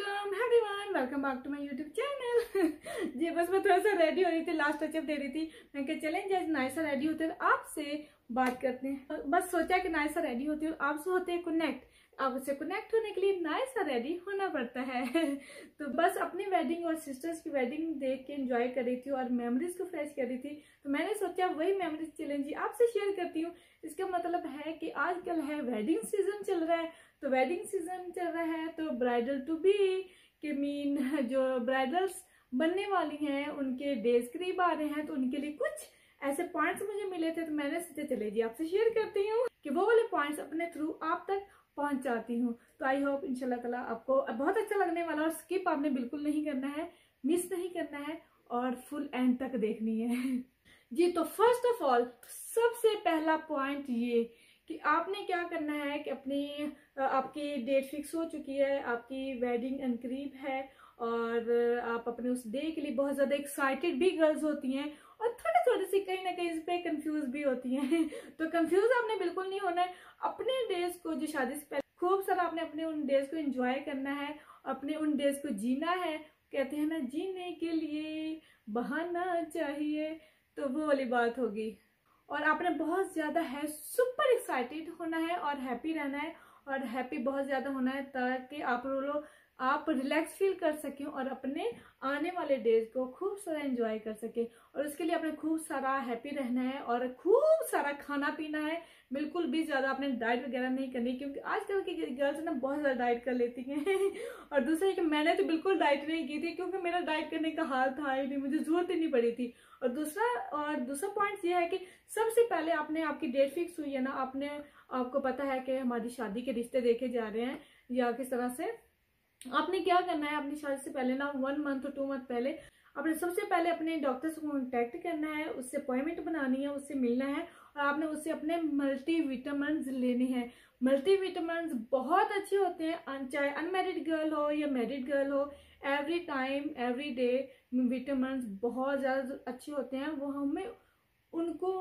अस्सलाम everyone, welcome back to my YouTube channel. जी बस मैं थोड़ा सा रेडी हो रही थी, लास्ट टचअप दे रही थी। मैं कहा चलें जैसे नाइसा रेडी होते हैं आपसे बात करते हैं। बस सोचा कि नाइसा रेडी होती है और आपसे होते हैं कनेक्ट। आपसे कनेक्ट होने के लिए नाइसा रेडी होना पड़ता है। तो बस अपनी वेडिंग और सिस्टर्स की वेडिंग देख के एंजॉय कर रही थी और मेमोरीज को फ्रेश कर रही थी। तो मैंने सोचा वही मेमोरीज चैलेंज आपसे शेयर करती हूँ। इसका मतलब है कि आजकल है वेडिंग सीजन चल रहा है, तो वेडिंग सीजन चल रहा है तो ब्राइडल टू बी के मीन जो ब्राइडल्स बनने वाली हैं उनके डेज करीब आ रहे हैं, तो उनके लिए कुछ ऐसे पॉइंट्स मुझे मिले थे, तो मैंने सोचा चले जी आपसे शेयर करती हूँ कि वो वाले पॉइंट्स अपने थ्रू आप तक पहुंचाती हूँ। तो आई होप इंशाल्लाह ताला आपको बहुत अच्छा लगने वाला, और स्किप आपने बिल्कुल नहीं करना है, मिस नहीं करना है और फुल एंड तक देखनी है। जी तो फर्स्ट ऑफ ऑल सबसे पहला पॉइंट ये कि आपने क्या करना है कि अपनी आपकी डेट फिक्स हो चुकी है, आपकी वेडिंग अनकरीब है और आप अपने उस डे के लिए बहुत ज्यादा एक्साइटेड भी गर्ल्स होती हैं और थोड़ी थोड़ी सी कहीं ना कहीं इस पे कंफ्यूज भी होती हैं। तो कंफ्यूज आपने बिल्कुल नहीं होना है। अपने डेज को जो शादी से पहले खूब सारा आपने अपने उन डेज को एंजॉय करना है, अपने उन डेज को जीना है। कहते हैं ना, जीने के लिए बहाना चाहिए, तो वो वाली बात होगी। और आपने बहुत ज्यादा है सुपर एक्साइटेड होना है और हैप्पी रहना है, और हैप्पी बहुत ज्यादा होना है ताकि आप रिलैक्स फील कर सकें और अपने आने वाले डेज को खूब सारा एंजॉय कर सकें। और उसके लिए आपने खूब सारा हैप्पी रहना है और खूब सारा खाना पीना है। बिल्कुल भी ज्यादा आपने डाइट वगैरह नहीं करनी, क्योंकि आजकल की गर्ल्स ना बहुत ज्यादा डाइट कर लेती हैं। और दूसरा कि मैंने तो बिल्कुल डाइट नहीं की थी, क्योंकि मेरा डाइट करने का हाल था ही नहीं, मुझे जरूरत ही नहीं पड़ी थी। और दूसरा पॉइंट ये है कि सबसे पहले आपकी डेट फिक्स हुई है ना, आपको पता है कि हमारी शादी के रिश्ते देखे जा रहे हैं या किस तरह से। आपने क्या करना है अपनी शादी से पहले ना 1 मंथ और 2 मंथ पहले आपने सबसे पहले अपने डॉक्टर से कॉन्टेक्ट करना है, उससे अपॉइंटमेंट बनानी है, उससे मिलना है और आपने उससे अपने मल्टीविटामिन्स लेने हैं। मल्टीविटामिन्स बहुत अच्छे होते हैं, चाहे अनमैरिड गर्ल हो या मैरिड गर्ल हो, every time every day vitamins बहुत ज्यादा अच्छे होते हैं। वो उनको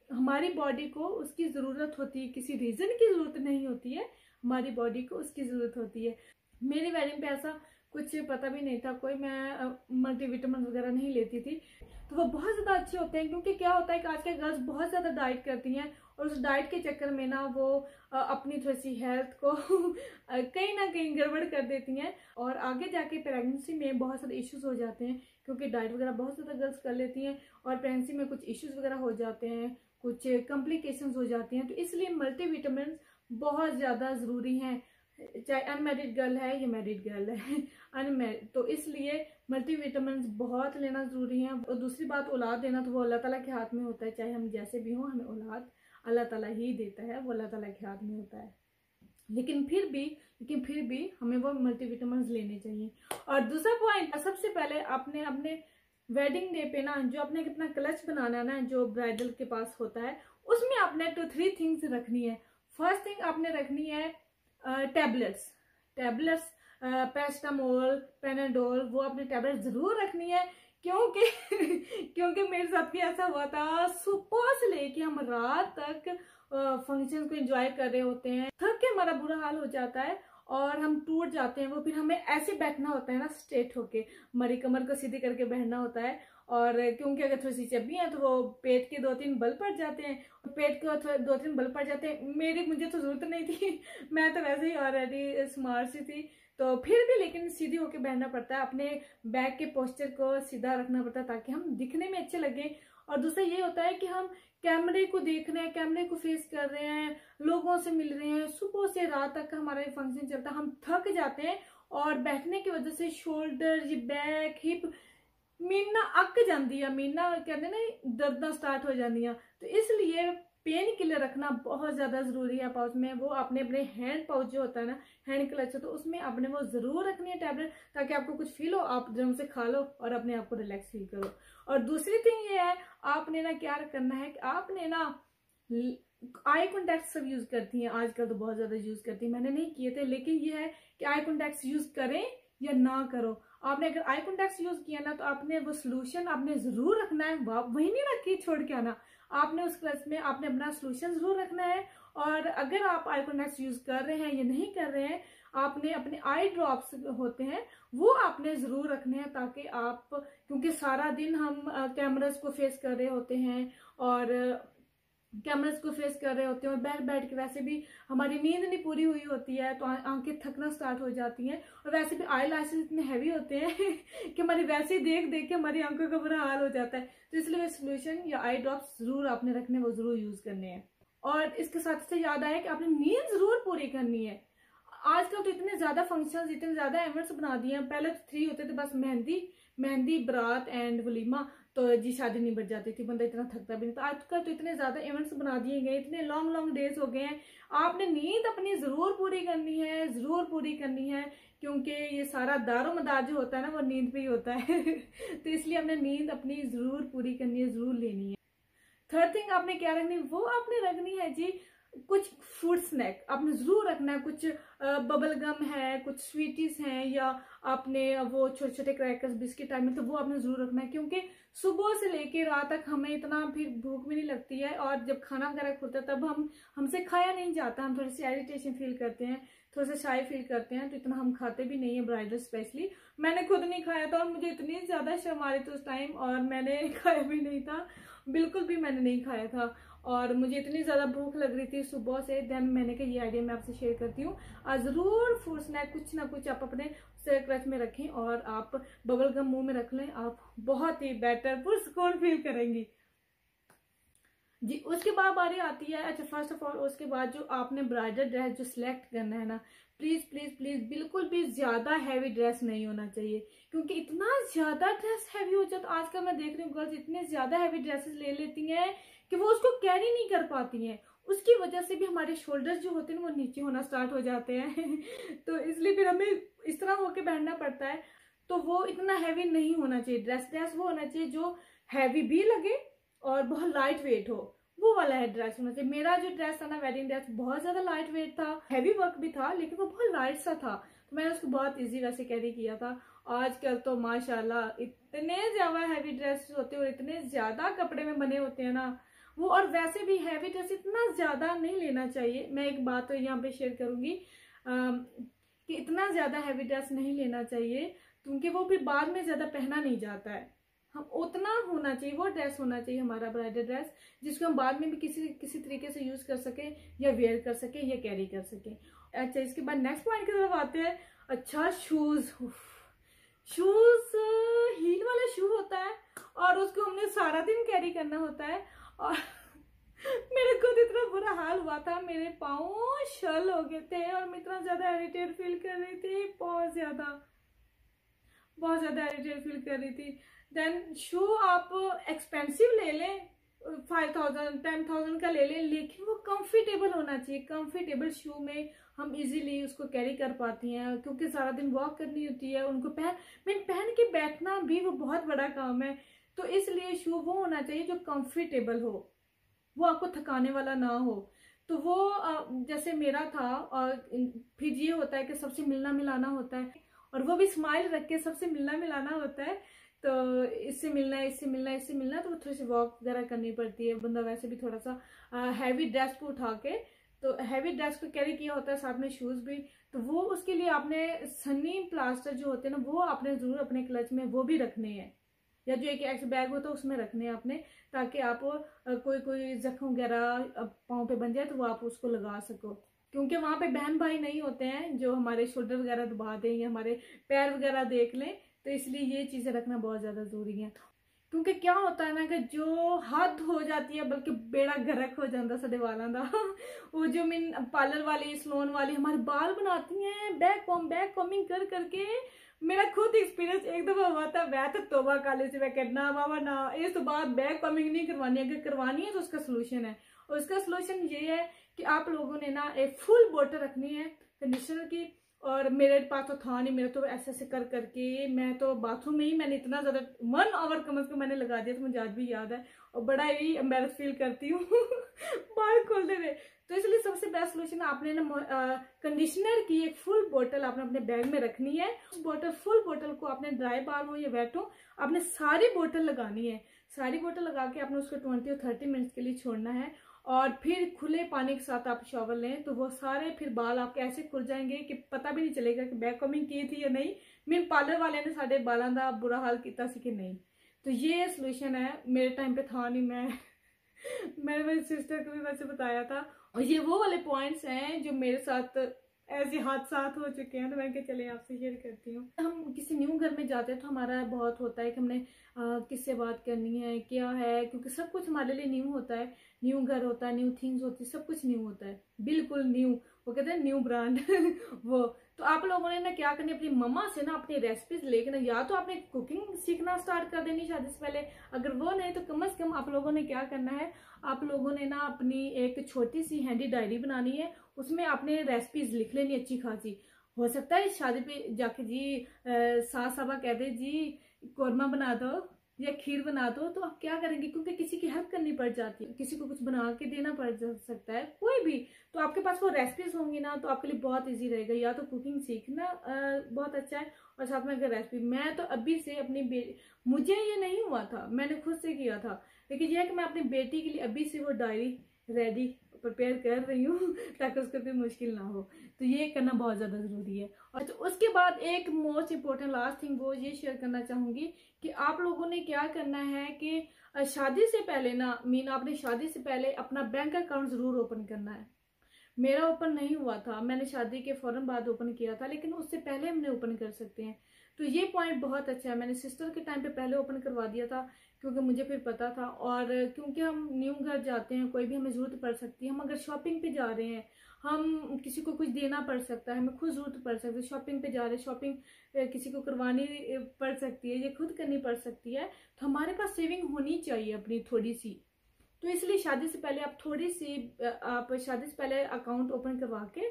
हमारी बॉडी को उसकी जरूरत होती है, किसी रीजन की जरूरत नहीं होती है, हमारी बॉडी को उसकी जरूरत होती है। मेरी वेडिंग पे ऐसा कुछ पता भी नहीं था, कोई मैं मल्टीविटामिन वगैरह नहीं लेती थी, तो वो बहुत ज्यादा अच्छे होते हैं। क्योंकि क्या होता है कि आजकल गर्ल्स बहुत ज्यादा डाइट करती हैं और उस डाइट के चक्कर में ना वो अपनी थोड़ी सी हेल्थ को कहीं ना कहीं गड़बड़ कर देती हैं और आगे जाके प्रेगनेंसी में बहुत सारे इश्यूज हो जाते हैं, क्योंकि डाइट वगैरह बहुत ज्यादा गर्ल्स कर लेती हैं और प्रेगनेंसी में कुछ इश्यूज वगैरह हो जाते हैं, कुछ कॉम्प्लिकेशंस हो जाती हैं। तो इसलिए मल्टीविटामिन बहुत ज्यादा जरूरी हैं, चाहे अनमैरिड गर्ल है या मैरिड गर्ल है। तो इसलिए मल्टीविटामिन बहुत लेना जरूरी है। और दूसरी बात, औलाद देना तो वो अल्लाह ताला के हाथ में होता है, चाहे हम जैसे भी हों, हमें औलाद अल्लाह ताला ही देता है, वो अल्लाह ताला के हाथ में होता है। लेकिन फिर भी हमें वो मल्टीविटामिन लेने चाहिए। और दूसरा पॉइंट, सबसे पहले आपने अपने वेडिंग डे पे ना जो आपने कितना क्लच बनाना ना, जो ब्राइडल के पास होता है, उसमें आपने 2-3 थिंग्स रखनी है। फर्स्ट थिंग आपने रखनी है टैबलेट्स पैरासिटामोल, पेनाडोल, वो अपनी टैबलेट जरूर रखनी है। क्योंकि मेरे साथ भी ऐसा हुआ था, सुबह से लेके हम रात तक फंक्शन को एंजॉय कर रहे होते हैं, थक के हमारा बुरा हाल हो जाता है और हम टूट जाते हैं। वो फिर हमें ऐसे बैठना होता है ना, स्ट्रेट होके, हमारी कमर को सीधी करके बैठना होता है। और क्योंकि अगर थोड़ी सी चब्बी है तो वो पेट के 2-3 बल पड़ जाते हैं, पेट के 2-3 बल पड़ जाते हैं। मुझे तो जरूरत नहीं थी, मैं तो वैसे ही ऑलरेडी स्मार्ट सी थी, तो फिर भी लेकिन सीधी होके बैठना पड़ता है, अपने बैक के पोस्चर को सीधा रखना पड़ता है ताकि हम दिखने में अच्छे लगे। और दूसरा ये होता है कि हम कैमरे को देख रहे हैं, कैमरे को फेस कर रहे हैं, लोगों से मिल रहे हैं, सुबह से रात तक हमारा ये फंक्शन चलता है, हम थक जाते हैं और बैठने की वजह से शोल्डर, ये बैक, हिप मीना अक जाती है, मीना कहते ना दर्द स्टार्ट हो जाती। तो इसलिए पेन किलर रखना बहुत ज्यादा जरूरी है पाउच में। वो आपने अपने हैंड पाउच जो होता है ना, हैंड क्लच, तो उसमें आपने वो जरूर रखनी है टैबलेट, ताकि आपको कुछ फील हो, आप जम से खा लो और अपने आप को रिलैक्स फील करो। और दूसरी थिंग ये है, आपने ना क्या करना है कि आपने ना आई कॉन्टैक्ट सब यूज करती हैं आजकल, तो बहुत ज्यादा यूज करती हैं, मैंने नहीं किए थे, लेकिन ये है कि आई कॉन्टैक्ट यूज करें या ना करो। आपने अगर आई कॉन्टैक्ट यूज किया ना, तो आपने वो सोल्यूशन आपने जरूर रखना है, वही नहीं रख के छोड़ के आना। आपने उस क्लास में आपने अपना सोल्यूशन जरूर रखना है। और अगर आप आई कॉन्टैक्ट यूज कर रहे हैं या नहीं कर रहे हैं, आपने अपने आई ड्रॉप्स होते हैं वो आपने जरूर रखने हैं, ताकि आप, क्योंकि सारा दिन हम कैमरास को फेस कर रहे होते हैं और बैठ बैठ के वैसे भी हमारी नींद नहीं पूरी हुई होती है, तो आंखें थकना स्टार्ट हो जाती हैं। और वैसे भी आई लैशेस इतने हैवी होते हैं कि हमारी वैसे ही देख देख के हमारी आंखों का बुरा हाल हो जाता है। तो इसलिए सोल्यूशन या आई ड्रॉप्स जरूर आपने रखने, वो जरूर यूज करने हैं। और इसके साथ से याद आया कि आपने नींद जरूर पूरी करनी है। आजकल तो इतने ज्यादा फंक्शंस, इतने ज्यादा इवेंट्स बना दिए हैं। पहले तो 3 होते थे बस, मेहंदी, बारात एंड वलीमा, तो जी शादी नहीं बढ़ जाती थी, बंदा इतना थकता भी नहीं था। आजकल तो इतने ज्यादा इवेंट्स बना दिए गए, इतने लॉन्ग लॉन्ग डेज हो गए हैं। आपने नींद अपनी जरूर पूरी करनी है, जरूर पूरी करनी है, क्योंकि ये सारा दारोमदार जो होता है ना वो नींद पे ही होता है तो इसलिए हमने नींद अपनी जरूर पूरी करनी है, जरूर लेनी है। थर्ड थिंग आपने क्या रखनी है, वो आपने रखनी है जी कुछ फूड स्नैक आपने जरूर रखना है। कुछ बबल गम है, कुछ स्वीटीज हैं, या आपने वो छोटे छोटे क्रैकर्स, बिस्किट टाइप में, तो वो आपने जरूर रखना है, क्योंकि सुबह से लेके रात तक हमें इतना फिर भूख भी नहीं लगती है, और जब खाना वगैरह खुलता है तब हमसे खाया नहीं जाता, हम थोड़ी सी इरिटेशन फील करते हैं, थोड़ा सा शाई फील करते हैं, तो इतना हम खाते भी नहीं है ब्राइडल स्पेशली। मैंने खुद नहीं खाया था और मुझे इतनी ज्यादा शर्म आ रही थी उस टाइम, और मैंने खाया भी नहीं था, बिल्कुल भी मैंने नहीं खाया था, और मुझे इतनी ज्यादा भूख लग रही थी सुबह से। देन मैंने कहा ये आइडिया मैं आपसे शेयर करती हूँ। जरूर फूड स्नैक कुछ ना कुछ आप अपने क्रच में रखें, और आप बबल गम मुंह में रख लें, आप बहुत ही बेटर पुरस्कून फील करेंगी जी। उसके बाद बारी आती है, अच्छा फर्स्ट ऑफ ऑल उसके बाद जो आपने ब्राइडल ड्रेस जो सिलेक्ट करना है ना, प्लीज प्लीज प्लीज बिल्कुल भी ज्यादा हैवी ड्रेस नहीं होना चाहिए, क्योंकि इतना ज्यादा ड्रेस हैवी हो जाता है। आजकल मैं देख रही हूँ गर्ल्स इतने ज्यादा हैवी ड्रेसेस ले लेती हैं कि वो उसको कैरी नहीं कर पाती हैं। उसकी वजह से भी हमारे शोल्डर्स जो होते हैं वो नीचे होना स्टार्ट हो जाते हैं तो इसलिए फिर हमें इस तरह होके बैठना पड़ता है। तो वो इतना हैवी नहीं होना चाहिए ड्रेस वो होना चाहिए जो हैवी भी लगे और बहुत लाइट वेट हो, वो वाला है ड्रेस होना चाहिए। मेरा जो ड्रेस था ना, वेडिंग ड्रेस, बहुत ज्यादा लाइट वेट था, हैवी वर्क भी था, लेकिन वो बहुत लाइट सा था, तो मैंने उसको बहुत इजी वैसे कैरी किया था। आजकल तो माशाल्लाह इतने ज्यादा हैवी ड्रेस होते हैं और इतने ज्यादा कपड़े में बने होते हैं ना वो, और वैसे भी हैवी ड्रेस इतना ज्यादा नहीं लेना चाहिए। मैं एक बात तो यहाँ पे शेयर करूंगी कि इतना ज्यादा हैवी ड्रेस नहीं लेना चाहिए, क्योंकि वो फिर बाद में ज्यादा पहना नहीं जाता है। हम उतना होना चाहिए, वो ड्रेस होना चाहिए हमारा ब्राइडल ड्रेस, जिसको हम बाद में भी किसी तरीके से यूज कर सके, या वेयर कर सके, या कैरी कर सके। अच्छा, इसके बाद नेक्स्ट पॉइंट की तरफ आते हैं। अच्छा, शूज हील वाला शू होता है और उसको हमने सारा दिन कैरी करना होता है, और मेरे खुद इतना बुरा हाल हुआ था, मेरे पाँव शल हो गए थे और मैं इतना ज्यादा इरिटेट फील कर रही थी, बहुत ज्यादा इरिटेट फील कर रही थी। देन शू आप एक्सपेंसिव ले लें, 5000 10,000 का ले लें, लेकिन वो कंफर्टेबल होना चाहिए। कंफर्टेबल शू में हम इजीली उसको कैरी कर पाती हैं, क्योंकि सारा दिन वॉक करनी होती है, उनको पहन के बैठना भी वो बहुत बड़ा काम है। तो इसलिए शू वो होना चाहिए जो कंफर्टेबल हो, वो आपको थकाने वाला ना हो। तो वो जैसे मेरा था, और फिर ये होता है कि सबसे मिलना मिलाना होता है, और वो भी स्माइल रख के सबसे मिलना मिलाना होता है, तो इससे मिलना है, इससे मिलना है, इससे मिलना है, तो थोड़ी सी वॉक वगैरह करनी पड़ती है। बंदा वैसे भी थोड़ा सा हैवी ड्रेस को उठा के, तो हैवी ड्रेस को कैरी किया होता है, साथ में शूज भी, तो वो उसके लिए आपने सनी प्लास्टर जो होते हैं ना, वो आपने जरूर अपने क्लच में वो भी रखने हैं, या जो एक एक्स बैग होता है उसमें रखने हैं आपने, ताकि आप कोई जख्म वगैरह पाँव पे बन जाए तो वो आप उसको लगा सको, क्योंकि वहां पे बहन भाई नहीं होते हैं जो हमारे शोल्डर वगैरह दबा दें या हमारे पैर वगैरह देख लें। तो इसलिए ये चीजें रखना बहुत ज्यादा जरूरी है, क्योंकि क्या होता है ना कि जो हद हो जाती है, बल्कि बेड़ा गर्क हो जाता साडे वालों का वो जो मिन पार्लर वाली, सलोन वाली हमारे बाल बनाती हैं बैक कॉमिंग कर करके। मेरा खुद एक्सपीरियंस एक दफा हुआ था, मैं तो तौबा काले से मैं कहना बाबा ना, इस बात बैक कॉमिंग नहीं करवानी, अगर करवानी है तो उसका सोल्यूशन है, और उसका सोल्यूशन ये है कि आप लोगों ने ना एक फुल बोतल रखनी है कंडीशनर की। और मेरे पास तो था नहीं, मेरे तो ऐसे कर करके मैं तो बाथरूम में ही मैंने इतना ज्यादा 1 आवर कम से कम मैंने लगा दिया, तो मुझे आज भी याद है, और बड़ा ही एम्बेरस फील करती हूँ बाल खोलते हुए। तो इसलिए सबसे बेस्ट सोल्यूशन आपने ना कंडीशनर की एक फुल बोतल आपने अपने बैग में रखनी है। उस फुल बोतल को आपने ड्राई बाल हो या वेट हो, आपने सारी बोतल लगानी है। सारी बोतल लगा के आपने उसको 20 और 30 मिनट्स के लिए छोड़ना है, और फिर खुले पानी के साथ आप शॉवर लें तो वो सारे फिर बाल आपके ऐसे खुल जाएंगे कि पता भी नहीं चलेगा कि बैक कॉमिंग की थी या नहीं। मेरे पार्लर वाले ने साढ़े बालों का बुरा हाल किया सी कि नहीं। तो ये सोल्यूशन है, मेरे टाइम पे था नहीं, मैंने मेरी सिस्टर को भी वैसे बताया था। और ये वो वाले पॉइंट्स हैं जो मेरे साथ ऐसे हादसा हो चुके हैं, तो मैंने कहा चले आपसे शेयर करती हूँ। हम किसी न्यू घर में जाते हैं तो हमारा बहुत होता है कि हमने किससे बात करनी है, क्या है, क्योंकि सब कुछ हमारे लिए न्यू होता है। न्यू घर होता है, न्यू थिंग्स होती है, सब कुछ न्यू होता है, बिल्कुल न्यू। वो कहते हैं न्यू ब्रांड वो तो आप लोगों ने ना क्या करनी, अपनी मम्मा से ना अपनी रेसिपीज लेकर ना, या तो आपने कुकिंग सीखना स्टार्ट कर देनी शादी से पहले, अगर वो नहीं तो कम से कम आप लोगों ने क्या करना है, आप लोगों ने ना अपनी एक छोटी सी हैंडी डायरी बनानी है, उसमें आपने रेसिपीज लिख लेनी अच्छी खासी। हो सकता है शादी पे जाके जी सास साबा कह दे जी कौरमा बना दो या खीर बना दो, तो आप क्या करेंगे, क्योंकि किसी की हेल्प करनी पड़ जाती है, किसी को कुछ बना के देना पड़ सकता है, कोई भी। तो आपके पास वो रेसिपीज होंगी ना तो आपके लिए बहुत इजी रहेगा। या तो कुकिंग सीखना बहुत अच्छा है, और साथ में अगर रेसिपी, मैं तो अभी से अपनी मुझे ये नहीं हुआ था, मैंने खुद से किया था, लेकिन यह है कि मैं अपनी बेटी के लिए अभी से वो डायरी रेडी प्रिपेयर कर रही हूँ ताकि उसको भी मुश्किल ना हो। तो ये करना बहुत ज़्यादा ज़रूरी है। और तो उसके बाद एक मोस्ट इम्पोर्टेंट लास्ट थिंग वो ये शेयर करना चाहूँगी कि आप लोगों ने क्या करना है कि शादी से पहले ना, आपने शादी से पहले अपना बैंक अकाउंट ज़रूर ओपन करना है। मेरा ओपन नहीं हुआ था, मैंने शादी के फौरन बाद ओपन किया था, लेकिन उससे पहले हमने ओपन कर सकते हैं। तो ये पॉइंट बहुत अच्छा है, मैंने सिस्टर के टाइम पे पहले ओपन करवा दिया था क्योंकि मुझे फिर पता था। और क्योंकि हम न्यू घर जाते हैं, कोई भी हमें ज़रूरत पड़ सकती है, हम अगर शॉपिंग पे जा रहे हैं, हम किसी को कुछ देना पड़ सकता है, हमें खुद ज़रूरत पड़ सकती है, शॉपिंग पे जा रहे हैं, शॉपिंग किसी को करवानी पड़ सकती है, ये खुद करनी पड़ सकती है, तो हमारे पास सेविंग होनी चाहिए अपनी थोड़ी सी। तो इसलिए शादी से पहले आप शादी से पहले अकाउंट ओपन करवा के,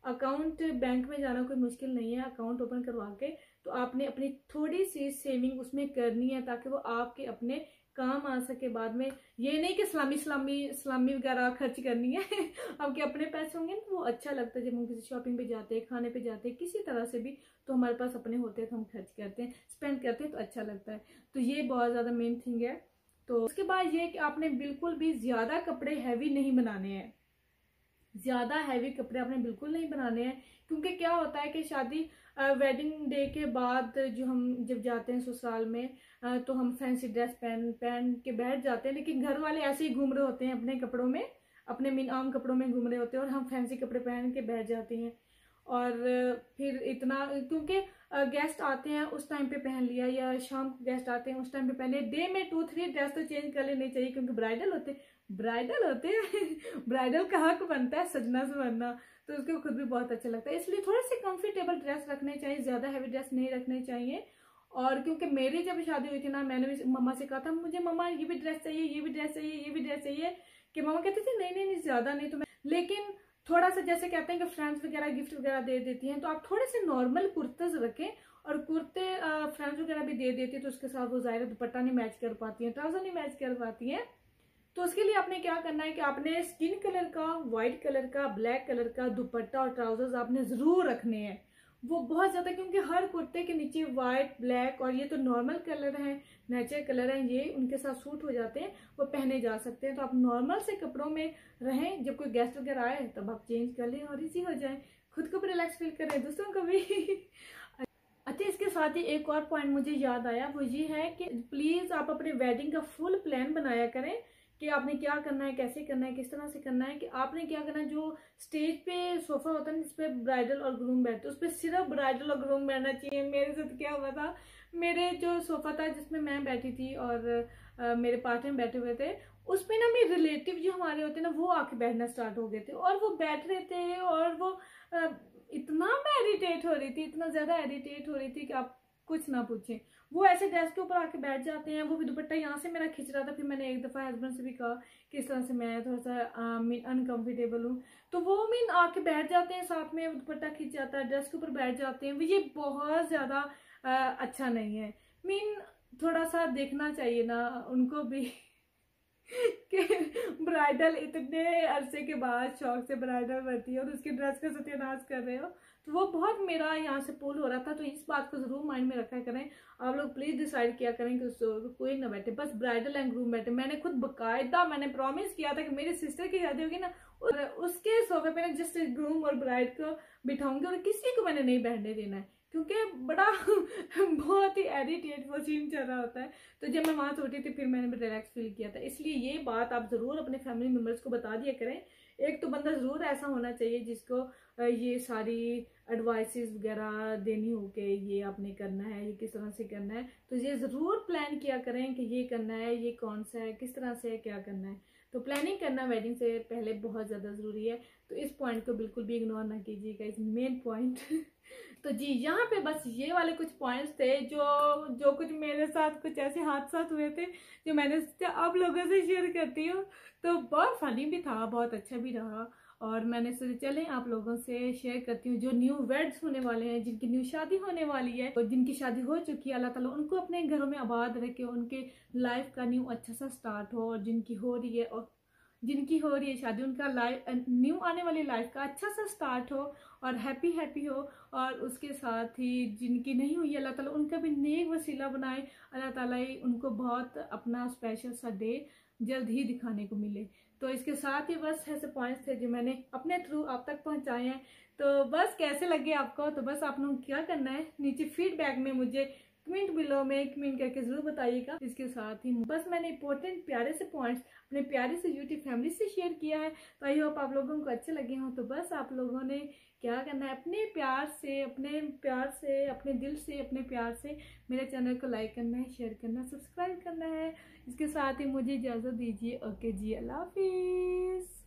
अकाउंट बैंक में जाना कोई मुश्किल नहीं है, अकाउंट ओपन करवा के तो आपने अपनी थोड़ी सी सेविंग उसमें करनी है ताकि वो आपके अपने काम आ सके बाद में। ये नहीं कि सलामी वगैरह खर्च करनी है आपके अपने पैसे होंगे तो वो अच्छा लगता है। जब हम किसी शॉपिंग पे जाते हैं, खाने पे जाते हैं, किसी तरह से भी, तो हमारे पास अपने होते हैं तो हम खर्च करते हैं, स्पेंड करते हैं, तो अच्छा लगता है। तो ये बहुत ज़्यादा मेन थिंग है। तो उसके बाद ये कि आपने बिल्कुल भी ज़्यादा कपड़े हैवी नहीं बनाने हैं, ज़्यादा हैवी कपड़े आपने बिल्कुल नहीं बनाने हैं, क्योंकि क्या होता है कि शादी वेडिंग डे के बाद जो हम जब जाते हैं ससुराल में तो हम फैंसी ड्रेस पहन के बैठ जाते हैं, लेकिन घर वाले ऐसे ही घूम रहे होते हैं अपने कपड़ों में, अपने आम कपड़ों में घूम रहे होते हैं, और हम फैंसी कपड़े पहन के बैठ जाते हैं। और फिर इतना, क्योंकि गेस्ट आते हैं उस टाइम पे पहन लिया, या शाम को गेस्ट आते हैं उस टाइम पे पहन लिया, डे में 2-3 ड्रेस तो चेंज कर लेनी चाहिए, क्योंकि ब्राइडल होते हैं ब्राइडल का हक बनता है सजना से बनना, तो उसको खुद भी बहुत अच्छा लगता है। इसलिए थोड़े से कंफर्टेबल ड्रेस रखने चाहिए, ज़्यादा हैवी ड्रेस नहीं रखने चाहिए। और क्योंकि मेरी जब शादी हुई थी ना, मैंने भी मम्मा से कहा था मुझे मम्मा ये भी ड्रेस चाहिए, ये भी ड्रेस चाहिए, ये भी ड्रेस चाहिए, कि मम्मा कहती थी नहीं नहीं नहीं ज़्यादा नहीं। तो मैं, लेकिन थोड़ा सा जैसे कहते हैं कि फ्रेंड्स वगैरह गिफ्ट वगैरह दे देती हैं, तो आप थोड़े से नॉर्मल कुर्तेज रखें, और कुर्ते फ्रेंड्स वगैरह भी दे देती है तो उसके साथ वो ज़ाहिर दुपट्टा नहीं मैच कर पाती हैं, ट्राउजर नहीं मैच कर पाती हैं। तो उसके लिए आपने क्या करना है कि आपने स्किन कलर का, व्हाइट कलर का, ब्लैक कलर का दुपट्टा और ट्राउजर्स आपने ज़रूर रखने हैं, वो बहुत ज़्यादा, क्योंकि हर कुर्ते के नीचे व्हाइट, ब्लैक, और ये तो नॉर्मल कलर हैं, नेचुरल कलर हैं, ये उनके साथ सूट हो जाते हैं, वो पहने जा सकते हैं। तो आप नॉर्मल से कपड़ों में रहें, जब कोई गेस्ट वगैरह आए तब आप चेंज कर लें और इजी हो जाए, खुद को भी रिलैक्स फील करें, दूसरों को भी अच्छा, इसके साथ ही एक और पॉइंट मुझे याद आया, वो ये है कि प्लीज़ आप अपने वेडिंग का फुल प्लान बनाया करें कि आपने क्या करना है, कैसे करना है, किस तरह से करना है, कि आपने क्या करना है। जो स्टेज पे सोफा होता है ना जिसपे ब्राइडल और ग्रूम बैठते हैं, उस पर सिर्फ ब्राइडल और ग्रूम बैठना चाहिए। मेरे साथ क्या हुआ था, मेरे जो सोफा था जिसमें मैं बैठी थी और मेरे पार्टनर बैठे हुए थे, उस पर ना मेरे रिलेटिव जो हमारे होते हैं ना, वो आके बैठना स्टार्ट हो गए थे, और वो बैठ रहे थे, और वो इतना मैं इरिटेट हो रही थी, इतना ज़्यादा इरिटेट हो रही थी कि आप कुछ ना पूछें। वो ऐसे डेस्क के ऊपर आके बैठ जाते हैं, वो भी दुपट्टा यहाँ से मेरा खिंच रहा था। फिर मैंने एक दफ़ा हस्बैंड से भी कहा कि इस तरह से मैं थोड़ा सा अनकंफर्टेबल हूँ, तो वो मीन आके बैठ जाते हैं साथ में, दुपट्टा खिंच जाता है, डेस्क के ऊपर बैठ जाते हैं। ये बहुत ज़्यादा अच्छा नहीं है। मीन थोड़ा सा देखना चाहिए ना उनको भी कि ब्राइडल इतने अरसे के बाद शौक से ब्राइडल बनती है और उसकी ड्रेस का सत्यानाश कर रहे हो। तो वो बहुत मेरा यहाँ से पुल हो रहा था। तो इस बात को जरूर माइंड में रखा करें। आप लोग प्लीज डिसाइड किया करें कि कोई ना बैठे, बस ब्राइडल एंड ग्रूम बैठे। मैंने खुद बकायदा मैंने प्रॉमिस किया था कि मेरी सिस्टर की शादी होगी ना, और उसके सोफे पे ना जस्ट ग्रूम और ब्राइड को बिठाऊंगी और किसी को मैंने नहीं बैठने देना है, क्योंकि बड़ा बहुत ही एडिटेट वो सीन चल रहा होता है। तो जब मैं वहां से उठी थी फिर मैंने भी रिलैक्स फील किया था। इसलिए ये बात आप जरूर अपने फैमिली मेम्बर्स को बता दिया करें। एक तो बंदा जरूर ऐसा होना चाहिए जिसको ये सारी एडवाइसेस वगैरह देनी हो कि ये आपने करना है, ये किस तरह से करना है। तो ये जरूर प्लान किया करें कि ये करना है, ये कौन सा है, किस तरह से है, क्या करना है। तो प्लानिंग करना वेडिंग से पहले बहुत ज़्यादा ज़रूरी है। तो इस पॉइंट को बिल्कुल भी इग्नोर ना कीजिएगा, इस मेन पॉइंट। तो जी यहाँ पे बस ये वाले कुछ पॉइंट्स थे जो कुछ मेरे साथ कुछ ऐसे हादसा हुए थे जो मैंने आप लोगों से शेयर करती हूँ। तो बहुत फनी भी था, बहुत अच्छा भी रहा। और मैंने सोचा चलें आप लोगों से शेयर करती हूँ। जो न्यू वेड्स होने वाले हैं, जिनकी न्यू शादी होने वाली है और जिनकी शादी हो चुकी है, अल्लाह ताला उनको अपने घरों में आबाद रखे, उनके लाइफ का न्यू अच्छा सा स्टार्ट हो। और जिनकी हो रही है शादी, उनका लाइफ न्यू आने वाली लाइफ का अच्छा सा स्टार्ट हो और हैप्पी हैप्पी हो। और उसके साथ ही जिनकी नहीं हुई अल्लाह ताला उनका भी नेक वसीला बनाए, अल्लाह ताला ही उनको बहुत अपना स्पेशल सा डे जल्द ही दिखाने को मिले। तो इसके साथ ही बस ऐसे पॉइंट्स थे जो मैंने अपने थ्रू आप तक पहुंचाए हैं। तो बस कैसे लगे आपको, तो बस आप लोग क्या करना है, नीचे फीडबैक में मुझे कमेंट बिलो में कमेंट करके जरूर बताइएगा। इसके साथ ही बस मैंने इंपॉर्टेंट प्यारे से पॉइंट्स अपने प्यारे से यूट्यूब फैमिली से शेयर किया है। तो आई होप आप लोगों को अच्छे लगे हों। तो बस आप लोगों ने क्या करना है, अपने प्यार से, अपने दिल से, अपने प्यार से मेरे चैनल को लाइक करना है, शेयर करना, सब्सक्राइब करना है। इसके साथ ही मुझे इजाज़त दीजिए। ओके जी, अल्लाह हाफिज़।